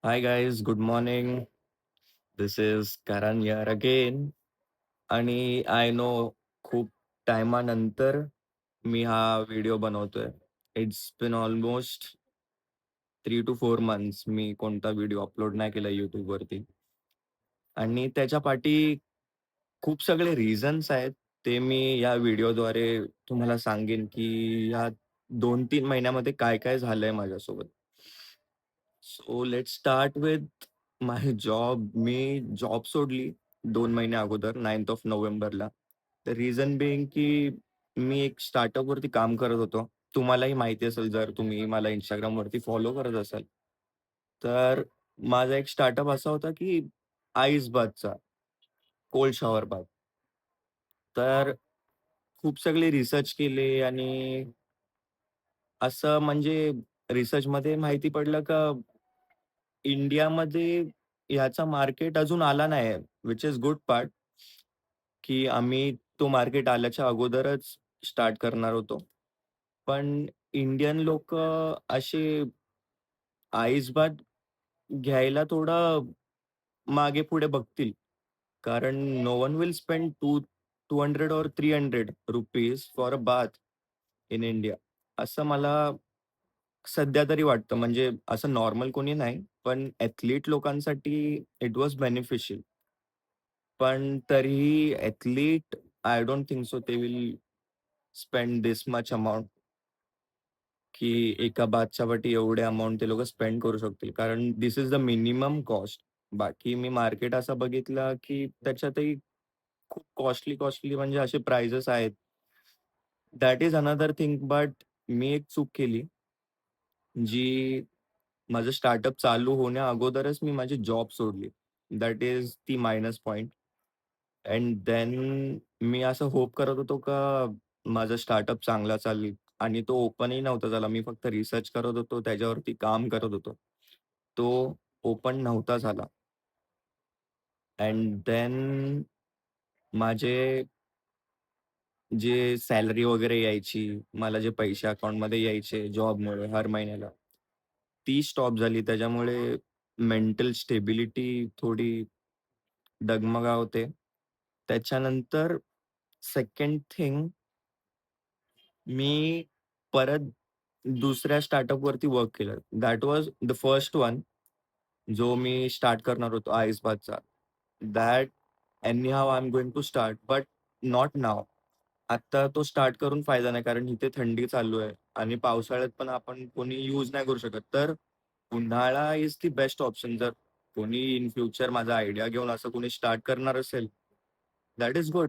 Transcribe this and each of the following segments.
Hi guys, good morning. This is Karan here again. आणि I know खूप टायमानंतर मी हा व्हिडिओ बनवतोय. It's been almost 3 to 4 months मी कोणता व्हिडिओ अपलोड नाही केला YouTubeवरती. आणि त्याच्या पाठी खूप सगळे रिझन्स आहेत. ते मी या व्हिडिओद्वारे तुम्हाला सांगेन, की या 2-3 महिन्यामध्ये काय-काय झालंय माझ्यासोबत. So let's start with my job. Me job सोडली 2 महिन्या अगोदर 9th ऑफ नोव्हेंबरला. द रिझन बिंग की मी एक स्टार्टअपवरती काम करत होतो. तुम्हालाही माहिती असेल जर तुम्ही मला Instagramवरती फॉलो करत असाल. तर माझा एक स्टार्टअप असा होता की आईस बाथचा, कोल्ड शॉवर बाथ. तर खूप सगळे रिसर्च केले आणि असं म्हणजे रिसर्चमध्ये माहिती पडलं का इंडियामध्ये ह्याचा मार्केट अजून आला नाही व्हिच इस गुड पार्ट, की आम्ही तो मार्केट आल्याच्या अगोदरच स्टार्ट करणार होतो. पण इंडियन लोकं असे आईस बाथ घ्यायला थोडं मागे-पुढे बघतील. कारण नो वन विल स्पेंड 200 और ₹300 for a bath in India. असं मला सध्या तरी वाटतं. म्हणजे असं नॉर्मल कोणी नाही, पण ॲथलीट लोकांसाठी इट वॉज बेनिफिशियल. पण तरीही athlete I don't think so they will spend this much amount, की एका बाथच्या पाठी एवढे अमाउंट ते लोकं स्पेंड करू शकतील. कारण this is the minimum cost. बाकी मी मार्केट असा बघितला, की त्याच्यातही खूप कॉस्टली म्हणजे असे प्राइजेस आहेत. That is another thing. But मी एक चूक केली, जी माझं स्टार्टअप चालू होण्या अगोदरच मी माझी जॉब सोडली. दॅट इज ती minus point. And than me असं होप करत होतो का माझा स्टार्टअप चांगला चालेल आणि तो ओपनही नव्हता झाला. मी फक्त रिसर्च करत होतो, त्याच्यावरती काम करत होतो. तो ओपन नव्हता झाला. अँड देन माझे जे सॅलरी वगैरे यायची, मला जे पैसे अकाउंटमध्ये यायचे जॉबमुळे हर महिन्याला, ती स्टॉप झाली. त्याच्यामुळे मेंटल स्टेबिलिटी थोडी डगमगावते. त्याच्यानंतर सेकंड थिंग, मी परत दुसऱ्या स्टार्टअपवरती वर्क केलं. That was the first one, जो मी स्टार्ट करणार होतो आईस बाथचा. That anyhow I am going to start, but not now. आत्ता तो स्टार्ट करून फायदा नाही, कारण इथे थंडी चालू आहे आणि पावसाळ्यात पण आपण कोणी यूज नाही करू शकत. तर उन्हाळा इज द बेस्ट ऑप्शन. जर कोणी इन फ्युचर माझा आयडिया घेऊन असं कोणी स्टार्ट करणार असेल, दॅट इज गुड.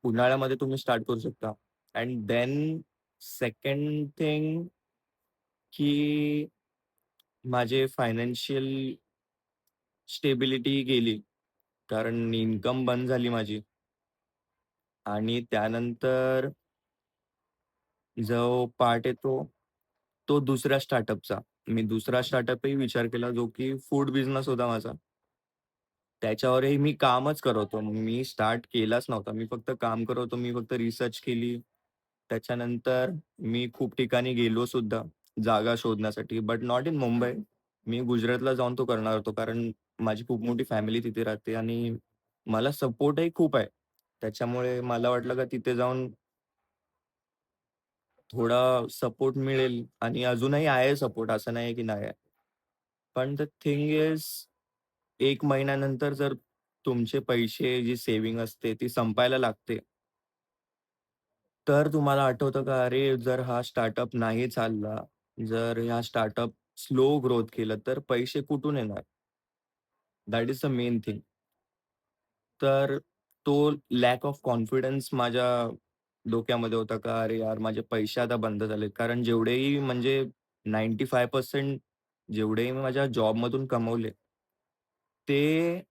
उन्हाळ्यामध्ये तुम्ही स्टार्ट करू शकता. अँड देन सेकंड थिंग, की माझे फायनान्शियल स्टेबिलिटी गेली. कारण इन्कम बंद झाली माझी आणि त्यानंतर जो पार्ट येतो, तो दुसऱ्या स्टार्टअपचा. मी दुसरा स्टार्टअपही विचार केला, जो की फूड बिझनेस होता माझा. त्याच्यावरही मी कामच करत होतो. मी स्टार्ट केलाच नव्हता. मी फक्त काम करत होतो. मी फक्त रिसर्च केली. त्याच्यानंतर मी खूप ठिकाणी गेलो सुद्धा जागा शोधण्यासाठी, बट नॉट इन मुंबई. मी गुजरातला जाऊन तो करणार होतो. कारण माझी खूप मोठी फॅमिली तिथे राहते आणि मला सपोर्टही खूप आहे. त्याच्यामुळे मला वाटलं का तिथे जाऊन थोडा सपोर्ट मिळेल आणि अजूनही आहे सपोर्ट, असं नाही की नाही आहे. पण द थिंग इज 1 महिन्यानंतर जर तुमचे पैसे जी सेव्हिंग असते ती संपायला लागते, तर तुम्हाला आठवतं का अरे जर हा स्टार्टअप नाही चालला, जर हा स्टार्टअप स्लो ग्रोथ केलं तर पैसे कुठून येणार? That is the main thing. तर तो लॅक ऑफ कॉन्फिडन्स माझ्या डोक्यामध्ये होता का अरे यार माझे पैसे आता बंद झालेत. कारण जेवढेही म्हणजे 95% जेवढेही मी माझ्या जॉबमधून कमवले, ते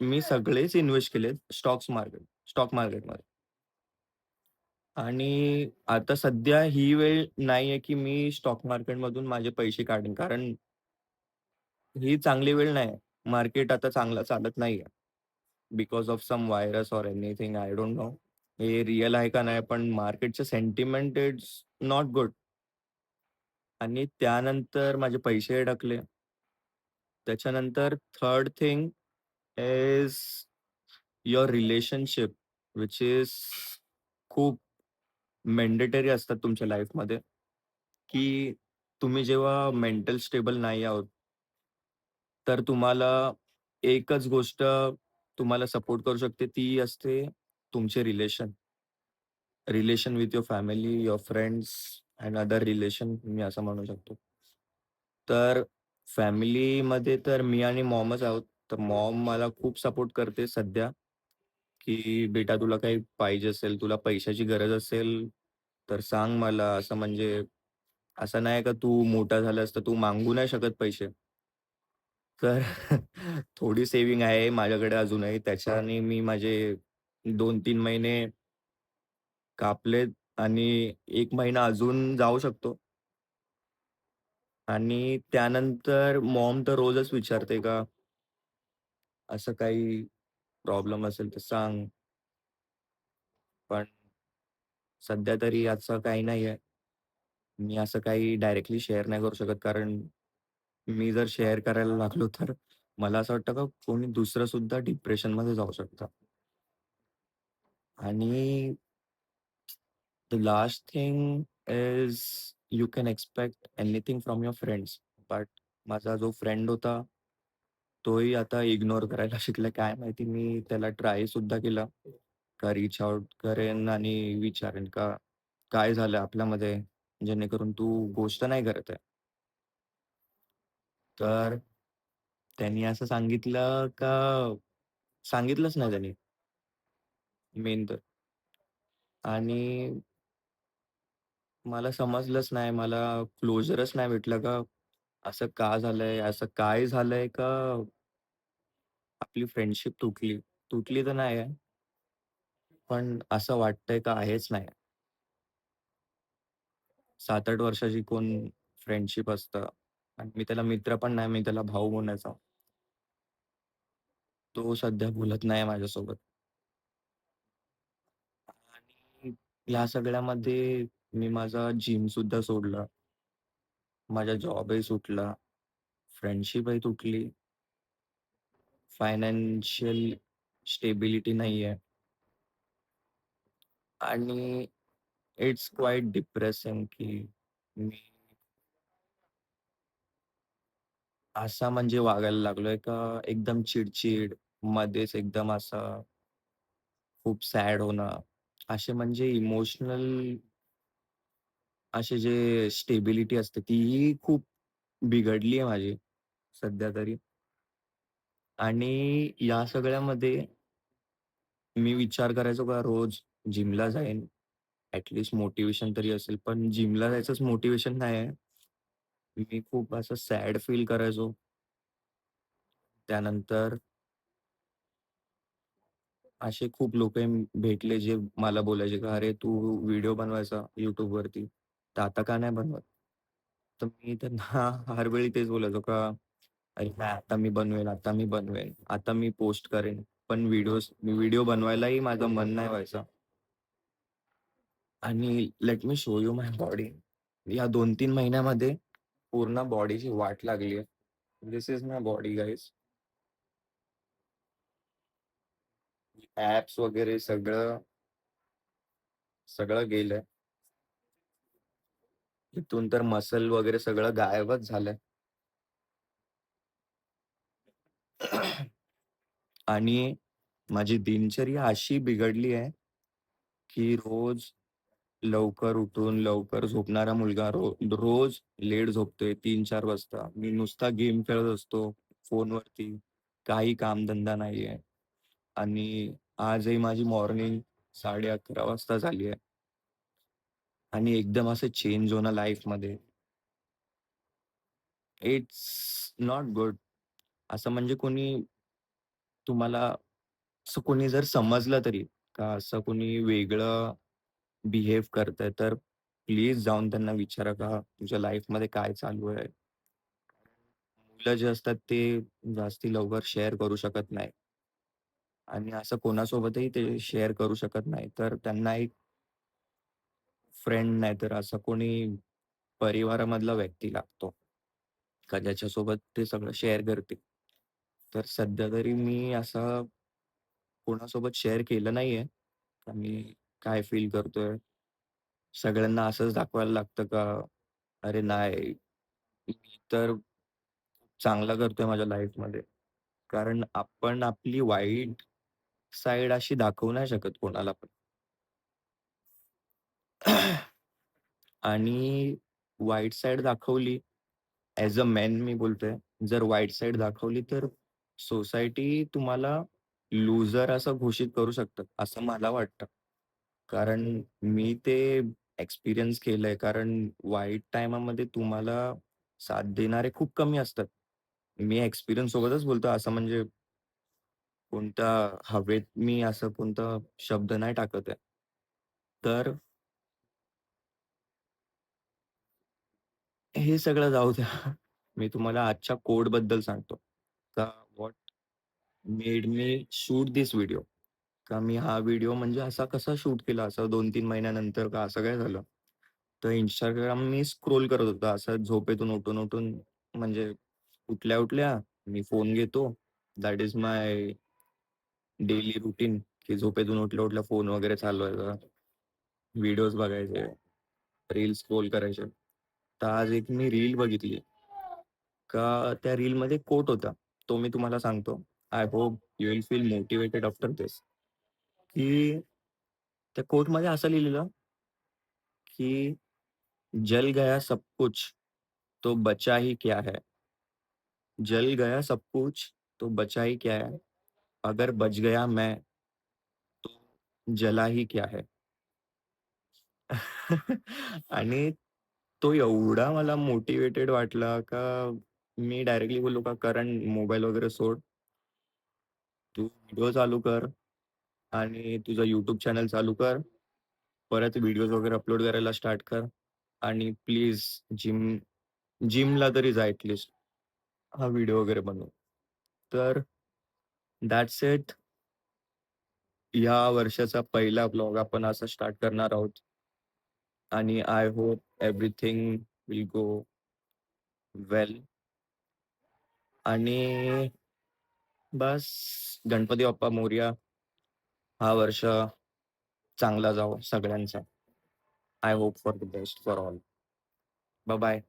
मी सगळेच इन्व्हेस्ट केलेत स्टॉक मार्केटमध्ये. आणि आता सध्या ही वेळ नाहीये, की मी स्टॉक मार्केटमधून माझे पैसे काढीन. कारण ही चांगली वेळ नाही. मार्केट आता चांगलं चालत नाहीये. Because of some virus or anything I don't know. हे रिअल आहे का नाही, पण मार्केटचं सेंटिमेंट इट्स नॉट गुड. आणि त्यानंतर माझे पैसे अडकले. त्याच्यानंतर third thing is your relationship, which is खूप मॅन्डेटरी असतात तुमच्या लाईफमध्ये, की तुम्ही जेव्हा मेंटल स्टेबल नाही आहोत, तर तुम्हाला एकच गोष्ट तुम्हाला सपोर्ट करू शकते, ती असते तुमचे relation. Relation with your family, your friends and other relation मी असं म्हणू शकतो. तर फॅमिलीमध्ये तर मी आणि मॉमच आहोत. तर मॉम मला खूप सपोर्ट करते सध्या, की "बेटा तुला काही पाहिजे असेल, तुला पैशाची गरज असेल, तर सांग मला." असं म्हणजे असं नाही का तू मोठा झालास तर तू मागू नाही शकत पैसे. तर थोडी सेव्हिंग आहे माझ्याकडे अजूनही. त्याच्याने मी माझे 2-3 महिने कापलेत आणि 1 महिना अजून जाऊ शकतो. आणि त्यानंतर मॉम तर रोजच विचारते का, "असं काही प्रॉब्लेम असेल तर सांग." पण सध्या तरी असं काही नाहीये. मी असं काही डायरेक्टली शेअर नाही करू शकत, कारण मी जर शेअर करायला लागलो तर मला असं वाटतं का कोणी दुसरं सुद्धा डिप्रेशनमध्ये जाऊ शकतं. आणि the last thing is you can expect anything from your friends. But माझा जो फ्रेंड होता, तोही आता इग्नोर करायला शिकलाय. काय माहिती मी त्याला ट्राय सुद्धा केला, का रीच आउट करेन आणि विचारेन का, काय झालं आपल्यामध्ये, जेणेकरून तू गोष्ट नाही करत आहे. तर त्यांनी असं सांगितलं का सांगितलंच नाही त्यांनी मेन तर. आणि मला समजलंच नाही, मला क्लोजरच नाही भेटलं का असं का झालंय? असं काय झालंय का आपली फ्रेंडशिप तुटली? तुटली तर नाही आहे, पण असं वाटतंय का आहेच नाही. 7-8 वर्षाची कोण फ्रेंडशिप असतं आणि मी त्याला मित्र पण नाही, मी त्याला भाऊ म्हणायचा. तो सध्या बोलत नाही माझ्यासोबत. आणि या सगळ्यामध्ये मी माझा जिमसुद्धा सोडला. माझा जॉबही सुटला, फ्रेंडशिपही तुटली, फायनान्शियल स्टेबिलिटी नाहीये आणि इट्स क्वाईट डिप्रेसिंग की मी असा म्हणजे वागायला लागलोय का एकदम चिड मध्येच एकदम असं खूप सॅड होणं. असे म्हणजे इमोशनल असे जे स्टेबिलिटी असते तीही खूप बिघडली आहे माझी सध्या तरी. आणि या सगळ्यामध्ये मी विचार करायचो का रोज जिमला जाईन. मोटिव्हेशन तरी असेल. पण जिमला जायचंच मोटिव्हेशन नाही आहे. मी खूप असं सॅड फील करायचो. त्यानंतर असे खूप लोकं भेटले जे मला बोलायचे, की "अरे, तू व्हिडिओ बनवायचा YouTubeवरती, तर आता का नाही बनवत?" तर मी त्यांना हर वेळी तेच बोलायचो का, "अरे नाही, आता मी बनवेन, आता मी बनवेन, आता मी पोस्ट करेन." पण व्हिडिओ बनवायलाही माझं मन नाही व्हायचं. आणि let me show you my body. या 2-3 महिन्यामध्ये पूर्ण बॉडीची वाट लागली आहे. This is my body guys. Abs वगैरे सगळं, सगळं गेलंय. इथून तर मसल वगैरे सगळं गायबच झालंय. आणि माझी दिनचर्या अशी बिघडली आहे, की रोज लवकर उठून लवकर झोपणारा मुलगा रोज लेट झोपतोय 3-4 वाजता. मी नुसता गेम खेळत असतो फोनवरती. काही कामधंदा नाहीये. आणि आजही माझी मॉर्निंग 11:30 वाजता झाली आहे. आणि एकदम असं चेंज होणं लाईफमध्ये, इट्स नॉट गुड. असं म्हणजे कोणी तुम्हाला असं कोणी जर समजलं तरी, का असं कोणी वेगळं बिहेव करतंय, तर प्लीज जाऊन त्यांना विचारा का तुझ्या लाईफमध्ये काय चालू आहे? मुलं जे असतात ते जास्ती लवकर शेअर करू शकत नाही आणि असं कोणासोबतही ते शेअर करू शकत नाही. तर त्यांना एक फ्रेंड नाहीतर असं कोणी परिवारामधला व्यक्ती लागतो, का ज्याच्यासोबत ते सगळं शेअर करतील. तर सध्या तरी मी असं कोणासोबत शेअर केलं नाहीये, का मी काय फील करतोय. सगळ्यांना असंच दाखवायला लागतं का, "अरे नाही, मी तर चांगला करतोय माझ्या लाईफमध्ये." कारण आपण आपली वाईट साइड अशी दाखवू नाही शकत कोणाला पण. आणि वाईट साइड दाखवली ॲज अ मॅन मी बोलतोय. जर वाईट साइड दाखवली तर सोसायटी तुम्हाला लूजर असं घोषित करू शकतात, असं मला वाटतं. कारण मी ते एक्सपिरियन्स केलंय. कारण वाईट टाईमामध्ये तुम्हाला साथ देणारे खूप कमी असतात. मी एक्सपिरियन्स सोबतच बोलतो. असं म्हणजे कोणत्या हवेत मी असं कोणता शब्द नाही टाकत आहे. तर हे सगळं जाऊ द्या. मी तुम्हाला आजच्या कोडबद्दल सांगतो. का what made me shoot this video. का मी हा व्हिडिओ म्हणजे असा कसा शूट केला, असं 2-3 महिन्यानंतर का असं काय झालं? तर Instagram मी स्क्रोल करत होतो. असं झोपेतून उठून-उठून म्हणजे उठल्या-उठल्या मी फोन घेतो. That is my daily routine, की झोपेतून उठल्या-उठल्या फोन वगैरे चालवायचा, व्हिडिओज बघायचे, रील्स स्क्रोल करायचे. तर आज एक मी रील बघितली. का त्या रीलमध्ये कोट होता. तो मी तुम्हाला सांगतो. I hope you will feel motivated after this, की त्या कोटमध्ये असं लिहिलेलं, की "जल गया सब कुछ, तो बचा ही क्या है? जल गया सब कुछ, तो बचा ही क्या है? अगर बच गया मैं, तो जला ही क्या है?" आणि तो एवढा मला मोटिव्हेटेड वाटला का मी डायरेक्टली बोललो का "करण मोबाईल वगैरे सोड. तू व्हिडिओ चालू कर आणि तुझं YouTube चॅनल चालू कर. परत व्हिडिओज वगैरे अपलोड करायला स्टार्ट कर आणि प्लीज जिमला तरी जा ॲटलीस्ट. हा व्हिडिओ वगैरे बनव." तर दॅट्स इट. या वर्षाचा पहिला ब्लॉग आपण असा स्टार्ट करणार आहोत आणि I hope everything will go well. आणि बस गणपती बाप्पा मोरया. हा वर्ष चांगला जावो सगळ्यांचा. I hope for the best for all. Bye-bye.